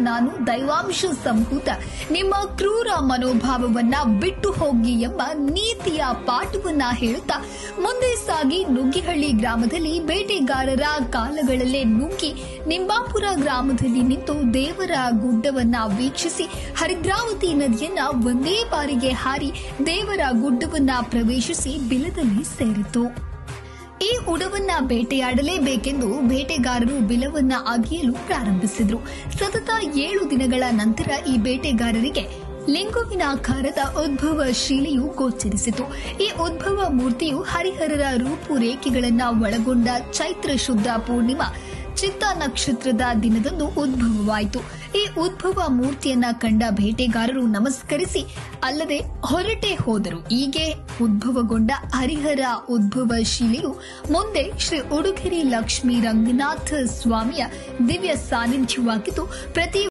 ನಾನು ದೈವಾಂಶ ಸಂಭೂತ ನಿಮ್ಮ ಕ್ರೂರ ಮನೋಭಾವವನ್ನ ಬಿಟ್ಟು ಹೋಗಿ ಎಂಬ ನೀತಿಯ ಪಾಠವನ್ನ ಹೇಳುತ್ತಾ ಮುಂದೆ ಸಾಗಿ ನುಗ್ಗಿಹಳ್ಳಿ ಗ್ರಾಮದಲ್ಲಿ ಬೇಟೆಗಾರರ ಕಾಲಗಳಲ್ಲೇ ನುಗ್ಗಿ ನಿಂಬಾಪುರ ಗ್ರಾಮದಲ್ಲಿ ನಿಂತು ದೇವರ ಗುಡ್ಡವನ್ನ ವೀಕ್ಷಿಸಿ ಹರಿದ್ರಾವತಿ ನದಿಯನ್ನ ಒಂದೇ ಬಾರಿಗೆ ಹಾರಿ ದೇವರ ಗುಡ್ಡವನ್ನ ಪ್ರವೇಶಿಸಿ ಬಿಲದಲ್ಲಿ ಸೇರಿತು. ಈ ಉಡವನ್ನ ಬೇಟೆಯಾಡಲೇಬೇಕೆಂದು ಬೇಟೆಗಾರರು ಬಿಲವನ್ನ ಅಗೆಯಲು ಪ್ರಾರಂಭಿಸಿದ್ರು. ಸತತ 7 ದಿನಗಳ ನಂತರ ಈ ಬೇಟೆಗಾರರಿಗೆ ಲಿಂಗುವಿನಾಕಾರದ ಉದ್ಭವ ಶಿಲೆಯು ಗೋಚರಿಸಿತು. ಈ ಉದ್ಭವ ಮೂರ್ತಿಯು ಹರಿಹರರ ರೂಪುರೇಖೆಗಳನ್ನು ಒಳಗೊಂಡ ಚೈತ್ರ ಶುದ್ಧ ಪೂರ್ಣಿಮಾ ಚಿತ್ತ ನಕ್ಷತ್ರದ ದಿನದಂದು ಉದ್ಭವವಾಯಿತು. ಈ ಉದ್ಭವ ಮೂರ್ತಿಯನ್ನ ಕಂಡ ಬೇಟೆಗಾರರು ನಮಸ್ಕರಿಸಿ ಅಲ್ಲದೆ ಹೊರಟೇ ಹೋದರು. ಹೀಗೆ ಉದ್ಭವಗೊಂಡ ಹರಿಹರ ಉದ್ಭವ ಶಿಲೆಯು ಮುಂದೆ ಶ್ರೀ ಉಡುಗೆರೆ ಲಕ್ಷ್ಮೀ ರಂಗನಾಥ ಸ್ವಾಮಿಯ ದಿವ್ಯ ಸಾನ್ನಿಧ್ಯವಾಗಿದ್ದು ಪ್ರತಿ